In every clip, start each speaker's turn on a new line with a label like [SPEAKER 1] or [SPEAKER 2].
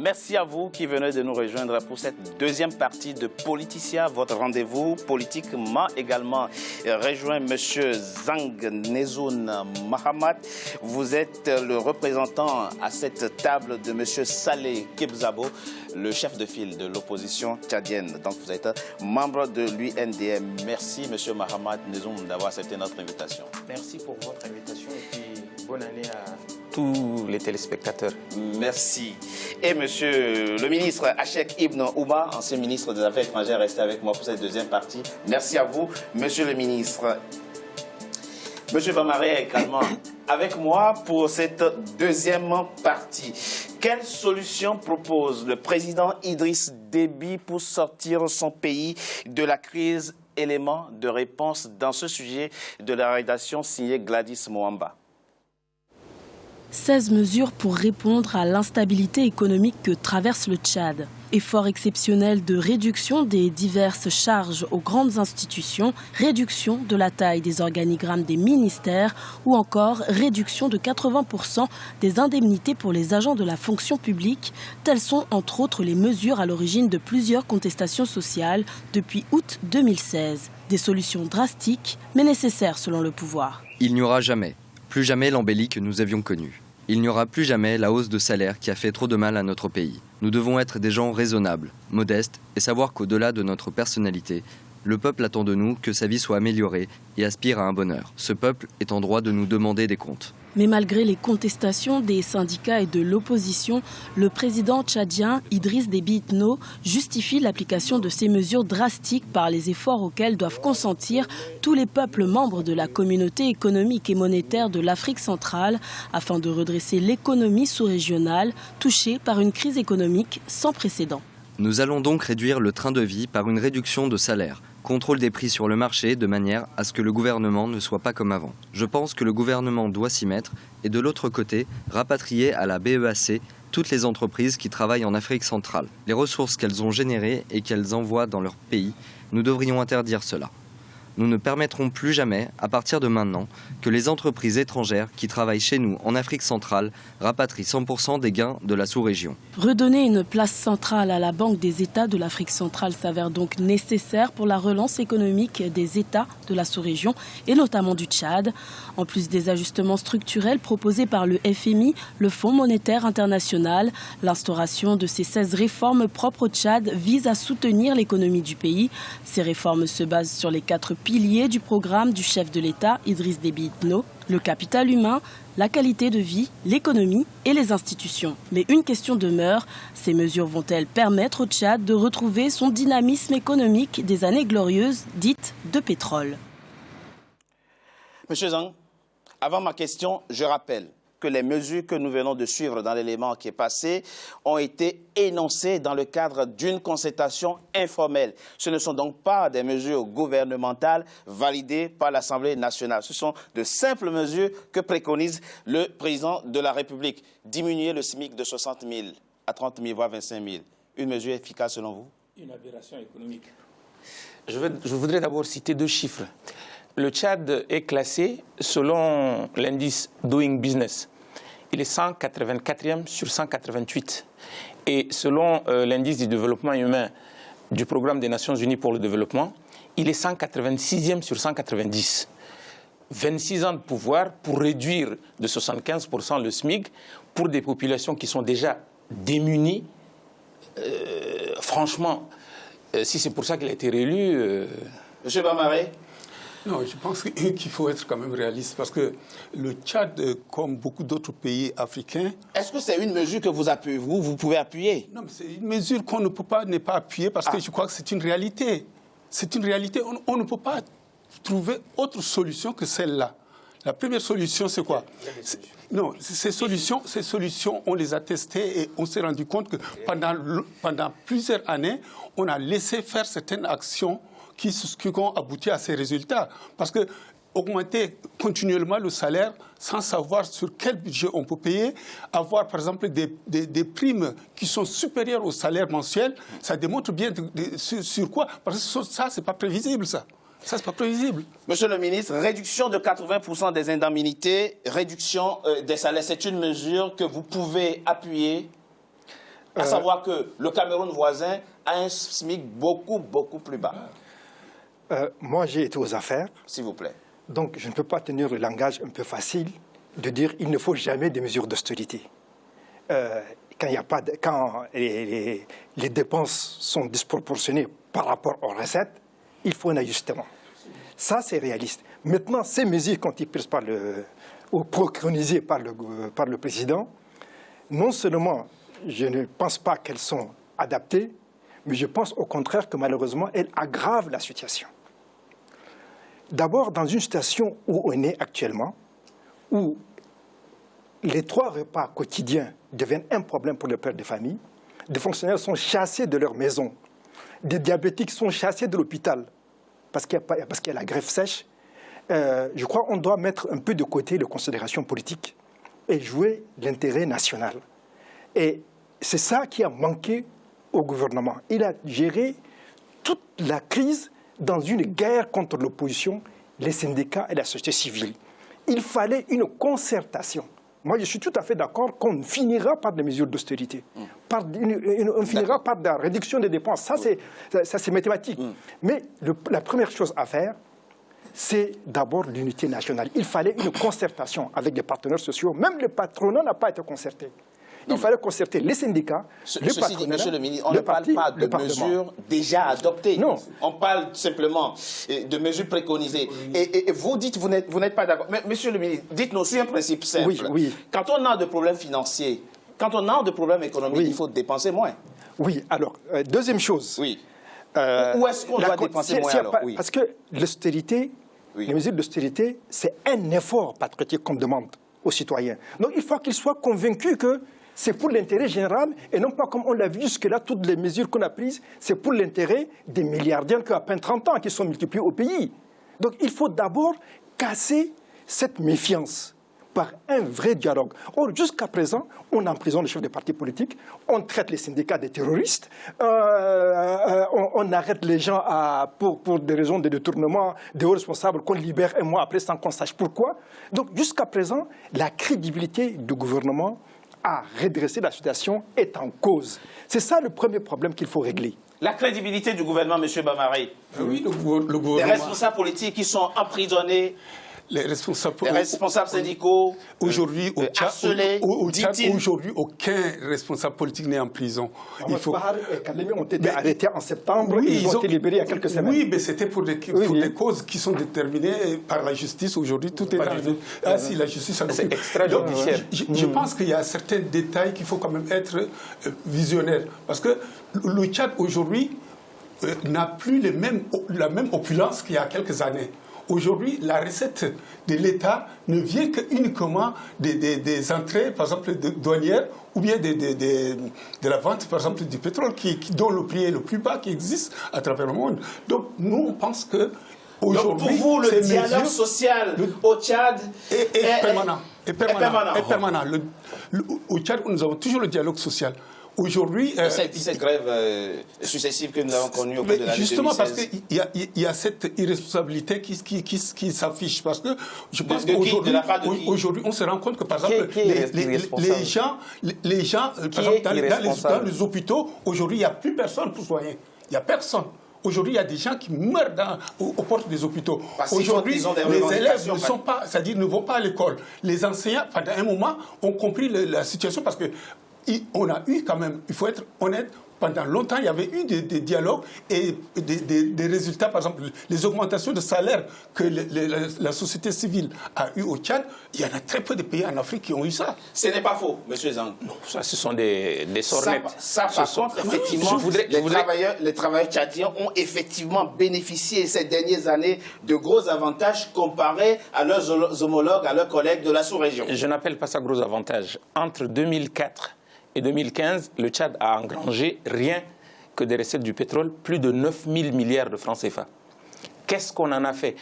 [SPEAKER 1] Merci à vous qui venez de nous rejoindre pour cette deuxième partie de Politicia, votre rendez-vous politique m'a également rejoint M. Zhang Nezoun Mahamat. Vous êtes le représentant à cette table de M. Saleh Kebzabo, le chef de file de l'opposition tchadienne. Donc vous êtes membre de l'UNDM. Merci M. Mahamat Nezoun d'avoir accepté notre invitation.
[SPEAKER 2] Merci pour votre invitation et puis bonne année à tous les téléspectateurs.
[SPEAKER 1] Merci. Et monsieur le ministre Hachek Ibn Ouba, ancien ministre des Affaires étrangères, restez avec moi pour cette deuxième partie. Merci à vous, monsieur le ministre. Monsieur Bamaré également avec moi pour cette deuxième partie. Quelle solution propose le président Idriss Déby pour sortir son pays de la crise? Élément de réponse dans ce sujet de la rédaction signée Gladys Moamba.
[SPEAKER 3] 16 mesures pour répondre à l'instabilité économique que traverse le Tchad. Effort exceptionnel de réduction des diverses charges aux grandes institutions, réduction de la taille des organigrammes des ministères ou encore réduction de 80% des indemnités pour les agents de la fonction publique. Telles sont entre autres les mesures à l'origine de plusieurs contestations sociales depuis août 2016. Des solutions drastiques mais nécessaires selon le pouvoir.
[SPEAKER 4] Il n'y aura jamais, plus jamais l'embellie que nous avions connue. Il n'y aura plus jamais la hausse de salaire qui a fait trop de mal à notre pays. Nous devons être des gens raisonnables, modestes et savoir qu'au-delà de notre personnalité, le peuple attend de nous que sa vie soit améliorée et aspire à un bonheur. Ce peuple est en droit de nous demander des comptes.
[SPEAKER 3] Mais malgré les contestations des syndicats et de l'opposition, le président tchadien Idriss Déby Itno justifie l'application de ces mesures drastiques par les efforts auxquels doivent consentir tous les peuples membres de la communauté économique et monétaire de l'Afrique centrale afin de redresser l'économie sous-régionale touchée par une crise économique sans précédent.
[SPEAKER 4] Nous allons donc réduire le train de vie par une réduction de salaire. Contrôle des prix sur le marché de manière à ce que le gouvernement ne soit pas comme avant. Je pense que le gouvernement doit s'y mettre et de l'autre côté, rapatrier à la BEAC toutes les entreprises qui travaillent en Afrique centrale. Les ressources qu'elles ont générées et qu'elles envoient dans leur pays, nous devrions interdire cela. Nous ne permettrons plus jamais, à partir de maintenant, que les entreprises étrangères qui travaillent chez nous en Afrique centrale rapatrient 100% des gains de la sous-région.
[SPEAKER 3] Redonner une place centrale à la Banque des États de l'Afrique centrale s'avère donc nécessaire pour la relance économique des États de la sous-région et notamment du Tchad. En plus des ajustements structurels proposés par le FMI, le Fonds monétaire international, l'instauration de ces 16 réformes propres au Tchad vise à soutenir l'économie du pays. Ces réformes se basent sur les 4 piliers du programme du chef de l'État, Idriss Déby Itno, le capital humain, la qualité de vie, l'économie et les institutions. Mais une question demeure, ces mesures vont-elles permettre au Tchad de retrouver son dynamisme économique des années glorieuses dites de pétrole?
[SPEAKER 1] Monsieur Zhang, avant ma question, je rappelle que les mesures que nous venons de suivre dans l'élément qui est passé ont été énoncées dans le cadre d'une concertation informelle. Ce ne sont donc pas des mesures gouvernementales validées par l'Assemblée nationale. Ce sont de simples mesures que préconise le président de la République. Diminuer le SMIC de 60 000 à 30 000, voire 25 000. Une mesure efficace selon vous?
[SPEAKER 2] Une aberration économique. Je voudrais d'abord citer 2 chiffres. Le Tchad est classé selon l'indice Doing Business. Il est 184e sur 188. Et selon l'indice du développement humain du Programme des Nations Unies pour le développement, il est 186e sur 190. 26 ans de pouvoir pour réduire de 75% le SMIC pour des populations qui sont déjà démunies. Franchement, si c'est pour ça qu'il a été réélu...
[SPEAKER 1] Monsieur Bamaré?
[SPEAKER 5] Non, je pense qu'il faut être quand même réaliste parce que le Tchad, comme beaucoup d'autres pays africains...
[SPEAKER 1] Est-ce que c'est une mesure que vous appuyez, vous pouvez appuyer?
[SPEAKER 5] Non, mais c'est une mesure qu'on ne peut pas ne pas appuyer parce que je crois que c'est une réalité. C'est une réalité. On ne peut pas trouver autre solution que celle-là. La première solution, c'est quoi? Non, ces solutions, on les a testées et on s'est rendu compte que pendant plusieurs années, on a laissé faire certaines actions qui ont abouti à ces résultats. Parce que augmenter continuellement le salaire sans savoir sur quel budget on peut payer, avoir par exemple des primes qui sont supérieures au salaire mensuel, ça démontre bien sur quoi? Parce que ça, c'est pas prévisible, ça. Ça, c'est pas prévisible.
[SPEAKER 1] Monsieur le ministre, réduction de 80% des indemnités, réduction des salaires, c'est une mesure que vous pouvez appuyer? À savoir que le Cameroun voisin a un SMIC beaucoup plus bas.
[SPEAKER 6] Moi, j'ai été aux affaires.
[SPEAKER 1] S'il vous plaît.
[SPEAKER 6] Donc, je ne peux pas tenir le langage un peu facile de dire qu'il ne faut jamais des mesures d'austérité. Quand les dépenses sont disproportionnées par rapport aux recettes, il faut un ajustement. Ça, c'est réaliste. Maintenant, ces mesures, quand ils prises ou préconisées par le président, non seulement je ne pense pas qu'elles sont adaptées, mais je pense au contraire que malheureusement, elles aggravent la situation. D'abord, dans une situation où on est actuellement, où les 3 repas quotidiens deviennent un problème pour le père de famille, des fonctionnaires sont chassés de leur maison, des diabétiques sont chassés de l'hôpital parce qu'il y a la greffe sèche. Je crois qu'on doit mettre un peu de côté les considérations politiques et jouer l'intérêt national. Et c'est ça qui a manqué au gouvernement. Il a géré toute la crise dans une guerre contre l'opposition, les syndicats et la société civile. Il fallait une concertation. Moi, je suis tout à fait d'accord qu'on finira par des mesures d'austérité. On finira par de la réduction des dépenses. Ça, c'est mathématique. Mais la première chose à faire, c'est d'abord l'unité nationale. Il fallait une concertation avec des partenaires sociaux. Même le patronat n'a pas été concerté. Il fallait concerter les syndicats, les partenaires,
[SPEAKER 1] Monsieur le ministre, on ne parle pas de mesures déjà adoptées.
[SPEAKER 6] Non.
[SPEAKER 1] On parle simplement de mesures préconisées. Et vous dites, vous n'êtes pas d'accord. Mais monsieur le ministre, dites-nous sur un principe simple.
[SPEAKER 6] Oui.
[SPEAKER 1] Quand on a des problèmes financiers, quand on a des problèmes économiques, il faut dépenser moins.
[SPEAKER 6] Oui, alors, deuxième chose.
[SPEAKER 1] Oui. Où est-ce qu'on doit dépenser moins alors?
[SPEAKER 6] Parce que l'austérité, les mesures d'austérité, c'est un effort patriotique qu'on demande aux citoyens. Donc il faut qu'ils soient convaincus que c'est pour l'intérêt général et non pas comme on l'a vu jusque-là, toutes les mesures qu'on a prises, c'est pour l'intérêt des milliardaires qui ont à peine 30 ans, qui sont multipliés au pays. Donc il faut d'abord casser cette méfiance par un vrai dialogue. Or, jusqu'à présent, on emprisonne les chefs des partis politiques, on traite les syndicats des terroristes, on arrête les gens pour des raisons de détournement, des hauts responsables qu'on libère un mois après sans qu'on sache pourquoi. Donc, jusqu'à présent, la crédibilité du gouvernement à redresser la situation est en cause. C'est ça le premier problème qu'il faut régler.
[SPEAKER 1] La crédibilité du gouvernement, M. Bamari.
[SPEAKER 5] Oui, le gouvernement.
[SPEAKER 1] Les responsables politiques qui sont emprisonnés,
[SPEAKER 5] les responsables
[SPEAKER 1] syndicaux,
[SPEAKER 5] aujourd'hui au Tchad, aujourd'hui, aucun responsable politique n'est en prison.
[SPEAKER 6] Il faut... ont été arrêtés en septembre et ils ont été libérés il y a quelques semaines.
[SPEAKER 5] Oui, mais c'était pour des causes qui sont déterminées par la justice. Aujourd'hui, tout est arrivé. Ah si, la justice...
[SPEAKER 2] C'est extrajudiciaire.
[SPEAKER 5] Je pense qu'il y a certains détails qu'il faut quand même être visionnaire. Parce que le Tchad, aujourd'hui, n'a plus la même opulence qu'il y a quelques années. Aujourd'hui, la recette de l'État ne vient qu'uniquement des entrées, par exemple, douanières, ou bien de la vente, par exemple, du pétrole, dont le prix est le plus bas qui existe à travers le monde. Donc, nous, on pense que aujourd'hui,
[SPEAKER 1] pour vous, le dialogue social au Tchad
[SPEAKER 5] est permanent. Au Tchad, nous avons toujours le dialogue social. Aujourd'hui,
[SPEAKER 1] cette grève successive que nous avons connue au cours de l'année 2016.
[SPEAKER 5] Justement parce qu'il y a cette irresponsabilité qui s'affiche. Parce que je pense qu'aujourd'hui, on se rend compte que, par exemple, les gens par exemple, dans les hôpitaux, aujourd'hui, il n'y a plus personne pour soigner. Il n'y a personne. Aujourd'hui, il y a des gens qui meurent aux portes des hôpitaux. Aujourd'hui, les élèves ne vont pas à l'école. Les enseignants, pendant un moment, ont compris la situation parce que on a eu quand même, il faut être honnête, pendant longtemps, il y avait eu des dialogues et des résultats, par exemple, les augmentations de salaire que la société civile a eu au Tchad, il y en a très peu de pays en Afrique qui ont eu ça.
[SPEAKER 1] Ce n'est pas faux, M. Zang.
[SPEAKER 2] Non, ça, ce sont des sornettes.
[SPEAKER 1] Par contre, effectivement, les travailleurs tchadiens ont effectivement bénéficié ces dernières années de gros avantages comparés à leurs homologues, à leurs collègues de la sous-région.
[SPEAKER 2] Je n'appelle pas ça gros avantages. Entre 2004 et 2015, le Tchad a engrangé rien que des recettes du pétrole, plus de 9 000 milliards de francs CFA. Qu'est-ce qu'on en a fait?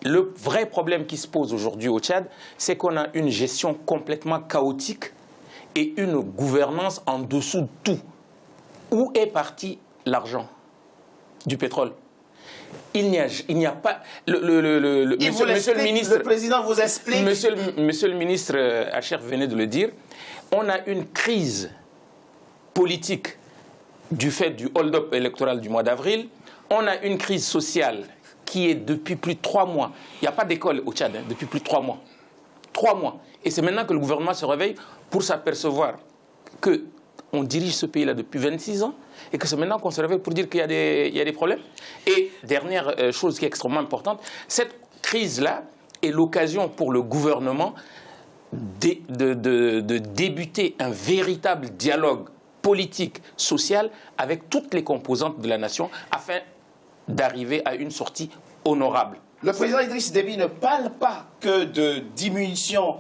[SPEAKER 2] Le vrai problème qui se pose aujourd'hui au Tchad, c'est qu'on a une gestion complètement chaotique et une gouvernance en dessous de tout. Où est parti l'argent du pétrole? Il n'y a pas... Monsieur le ministre,
[SPEAKER 1] le président vous explique...
[SPEAKER 2] Monsieur le ministre Achef venait de le dire, on a une crise politique du fait du hold-up électoral du mois d'avril. On a une crise sociale qui est depuis plus de 3 mois. Il n'y a pas d'école au Tchad depuis plus de 3 mois. 3 mois. Et c'est maintenant que le gouvernement se réveille pour s'apercevoir qu'on dirige ce pays-là depuis 26 ans et que c'est maintenant qu'on se réveille pour dire qu'il y a des problèmes. Et dernière chose qui est extrêmement importante, cette crise-là est l'occasion pour le gouvernement de débuter un véritable dialogue politique, social, avec toutes les composantes de la nation afin d'arriver à une sortie honorable.
[SPEAKER 1] Le président Idriss Déby ne parle pas que de diminution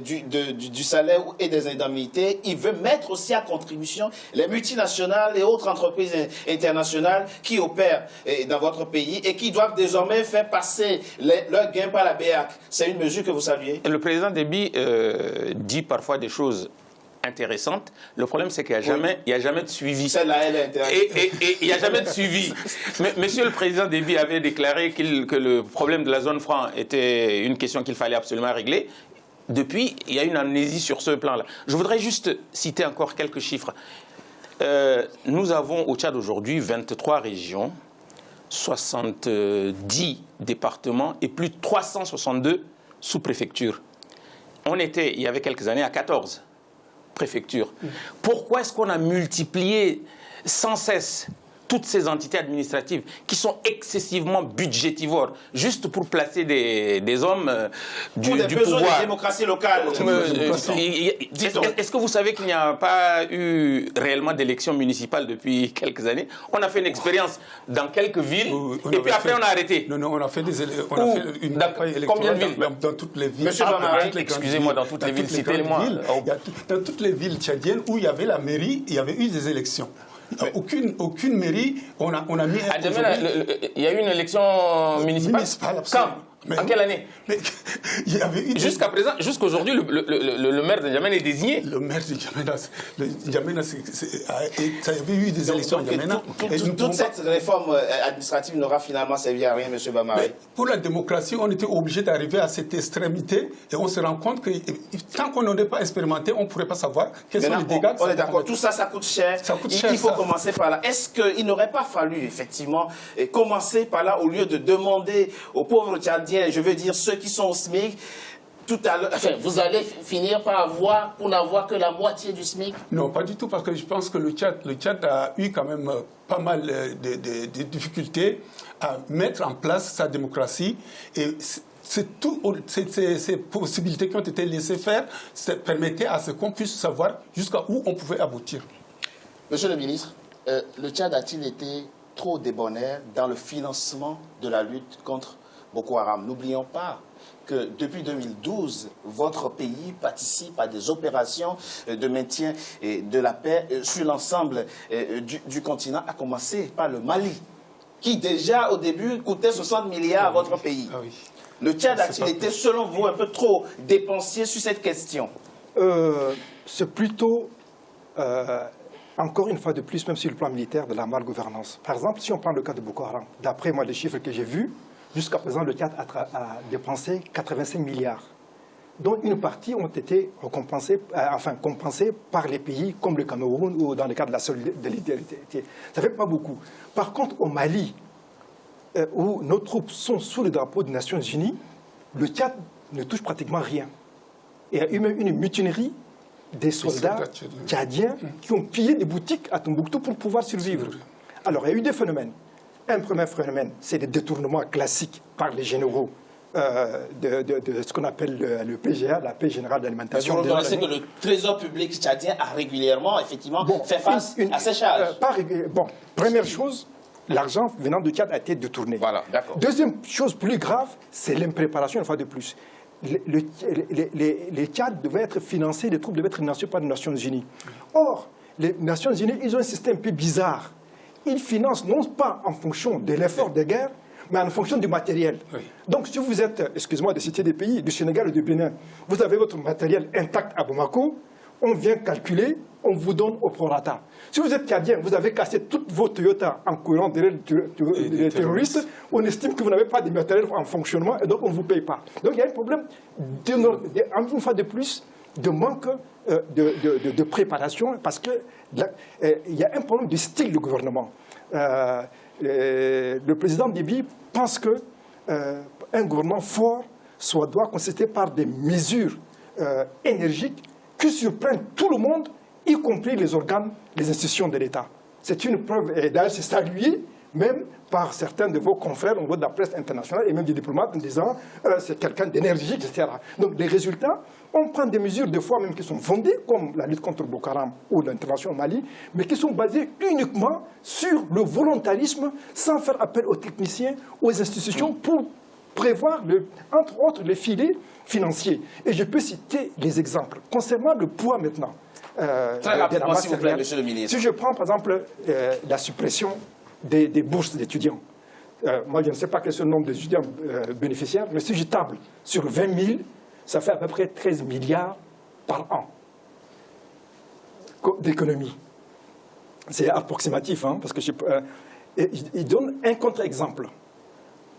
[SPEAKER 1] du salaire et des indemnités. Il veut mettre aussi à contribution les multinationales et autres entreprises internationales qui opèrent dans votre pays et qui doivent désormais faire passer leurs gains par la BEAC. C'est une mesure que vous saluez?
[SPEAKER 2] Le président Déby dit parfois des choses intéressante. Le problème, c'est qu'il n'y a jamais de suivi.
[SPEAKER 1] Celle-là, elle est intéressante.
[SPEAKER 2] Et il n'y a jamais de suivi. Mais Monsieur le Président Déby avait déclaré que le problème de la zone franc était une question qu'il fallait absolument régler. Depuis, il y a une amnésie sur ce plan-là. Je voudrais juste citer encore quelques chiffres. Nous avons au Tchad aujourd'hui 23 régions, 70 départements et plus de 362 sous-préfectures. On était, il y avait quelques années, à 14 préfectures. Pourquoi est-ce qu'on a multiplié sans cesse toutes ces entités administratives qui sont excessivement budgétivores, juste pour placer des hommes du pouvoir.
[SPEAKER 1] De démocratie locale.
[SPEAKER 2] Est-ce que vous savez qu'il n'y a pas eu réellement d'élections municipales depuis quelques années? On a fait une expérience dans quelques villes et puis après on a arrêté.
[SPEAKER 5] Non, on a fait une campagne électorale
[SPEAKER 2] combien de villes?
[SPEAKER 5] Dans toutes les villes.
[SPEAKER 2] Monsieur Bamari, excusez-moi, dans toutes les villes, citez-moi.
[SPEAKER 5] Dans toutes les villes tchadiennes où il y avait la mairie, il y avait eu des élections. Aucune mairie, on a mis...
[SPEAKER 2] Il y a eu une élection municipale. Quand? En quelle année?
[SPEAKER 5] Il y avait eu
[SPEAKER 2] jusqu'à présent, jusqu'aujourd'hui, le maire de N'Djamena est désigné.
[SPEAKER 5] Le maire de N'Djamena, ça avait eu des élections à N'Djamena.
[SPEAKER 1] Toute cette réforme administrative n'aura finalement servi à rien, M. Bamari.
[SPEAKER 5] Pour la démocratie, on était obligé d'arriver à cette extrémité et on se rend compte que tant qu'on n'en est pas expérimenté, on ne pourrait pas savoir quels sont les dégâts.
[SPEAKER 1] On est d'accord, tout ça, ça coûte cher. Il faut commencer par là. Est-ce qu'il n'aurait pas fallu, effectivement, commencer par là au lieu de demander aux pauvres Tchadiens, je veux dire ceux qui sont au SMIC, tout à l'heure, enfin, vous allez finir par n'avoir que la moitié du SMIC? Non,
[SPEAKER 5] pas du tout, parce que je pense que le Tchad a eu quand même pas mal de difficultés à mettre en place sa démocratie. Et ces possibilités qui ont été laissées faire, ça permettait à ce qu'on puisse savoir jusqu'à où on pouvait aboutir.
[SPEAKER 1] Monsieur le ministre, le Tchad a-t-il été trop débonnaire dans le financement de la lutte contre Boko Haram? N'oublions pas que depuis 2012, votre pays participe à des opérations de maintien de la paix sur l'ensemble du continent, à commencer par le Mali, qui déjà au début coûtait 60 milliards à votre pays. Ah oui. Le Tchad a-t-il été, selon vous, un peu trop dépensier sur cette question?
[SPEAKER 6] C'est plutôt, encore une fois de plus, même sur le plan militaire, de la malgouvernance. Par exemple, si on prend le cas de Boko Haram, d'après moi les chiffres que j'ai vus, jusqu'à présent, le Tchad a dépensé 85 milliards, dont une partie ont été compensée par les pays comme le Cameroun ou dans le cadre de la solidarité. Ça ne fait pas beaucoup. Par contre, au Mali, où nos troupes sont sous le drapeau des Nations Unies, le Tchad ne touche pratiquement rien. Il y a eu même une mutinerie des soldats tchadiens qui ont pillé des boutiques à Tombouctou pour pouvoir survivre. Alors, il y a eu des phénomènes. Un premier phénomène, c'est des détournements classiques par les généraux de ce qu'on appelle le PGA, la paix générale d'alimentation.
[SPEAKER 1] Vous reconnaissez que le trésor public tchadien a régulièrement, effectivement, fait face à ces charges.
[SPEAKER 6] Première chose, l'argent venant du Tchad a été détourné.
[SPEAKER 1] Voilà, d'accord.
[SPEAKER 6] Deuxième chose plus grave, c'est l'impréparation, une fois de plus. Les Tchad devaient être financés, les troupes devaient être financées par les Nations Unies. Or, les Nations Unies, ils ont un système un peu bizarre. Ils financent non pas en fonction de l'effort de guerre, mais en fonction du matériel. Oui. Donc, si vous êtes, excusez-moi de citer des pays, du Sénégal et du Bénin, vous avez votre matériel intact à Bamako, on vient calculer, on vous donne au prorata. Si vous êtes Tchadien, vous avez cassé toutes vos Toyota en courant derrière les terroristes, on estime que vous n'avez pas de matériel en fonctionnement et donc on ne vous paye pas. Donc, il y a un problème, une fois de plus, de manque de préparation, parce qu'il y a un problème de style du gouvernement. Le président Déby pense qu'un gouvernement fort doit consister par des mesures énergiques qui surprennent tout le monde, y compris les organes, les institutions de l'État. C'est une preuve, et d'ailleurs c'est salué même par certains de vos confrères au niveau de la presse internationale et même des diplomates en disant c'est quelqu'un d'énergique, etc. Donc les résultats, on prend des mesures des fois même qui sont fondées, comme la lutte contre Boko Haram ou l'intervention au Mali, mais qui sont basées uniquement sur le volontarisme, sans faire appel aux techniciens, aux institutions pour prévoir, entre autres, les filets financiers. Et je peux citer les exemples. Concernant le poids maintenant
[SPEAKER 1] très rapidement, s'il vous plaît, monsieur le ministre.
[SPEAKER 6] Si je prends par exemple la suppression des bourses d'étudiants, moi je ne sais pas quel est le nombre d'étudiants bénéficiaires, mais si je table sur 20 000, ça fait à peu près 13 milliards par an d'économie. C'est approximatif, hein, parce que il donne un contre-exemple.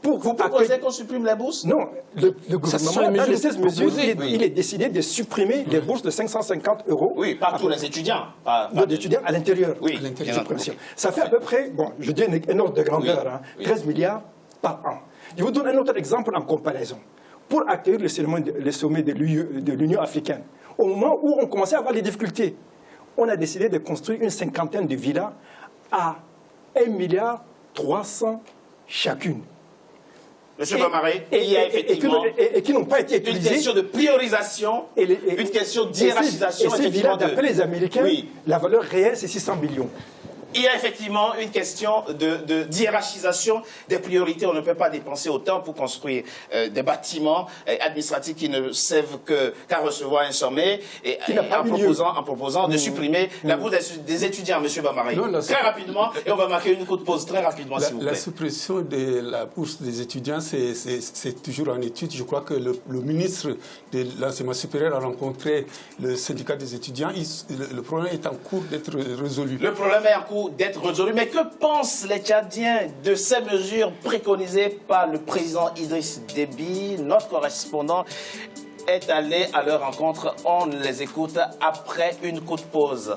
[SPEAKER 1] Vous proposez qu'on supprime la bourse?
[SPEAKER 6] Non, le gouvernement, dans les 16 mesures, il est décidé de supprimer les bourses de 550 €.
[SPEAKER 1] Oui, pas tous les étudiants.
[SPEAKER 6] D'étudiants à l'intérieur.
[SPEAKER 1] Oui,
[SPEAKER 6] ça fait à peu près, bon, je dis un ordre de grandeur, hein, 13 milliards par an. Je vous donne un autre exemple en comparaison. Pour accueillir le sommet de l'Union africaine, au moment où on commençait à avoir des difficultés, on a décidé de construire une cinquantaine de villas à 1,3 milliard chacune.
[SPEAKER 1] Monsieur Bamaré, il y a effectivement
[SPEAKER 6] et qui n'ont pas été utilisées.
[SPEAKER 1] Une question de priorisation, une question d'hiérarchisation.
[SPEAKER 6] Et ces villas, d'après les Américains, la valeur réelle, c'est 600 millions.
[SPEAKER 1] Il y a effectivement une question d'hiérarchisation des priorités. On ne peut pas dépenser autant pour construire des bâtiments administratifs qui ne servent qu'à recevoir un sommet, et en proposant de supprimer la bourse des étudiants, M. Bamaré. Très rapidement, et on va marquer une courte pause très rapidement, s'il vous plaît.
[SPEAKER 5] La suppression de la bourse des étudiants, c'est toujours en étude. Je crois que le ministre de l'enseignement supérieur a rencontré le syndicat des étudiants. Le problème est en cours d'être résolu.
[SPEAKER 1] Le problème est en cours d'être résolu. Mais que pensent les Tchadiens de ces mesures préconisées par le président Idriss Déby? Notre correspondant est allé à leur rencontre. On les écoute après une courte pause.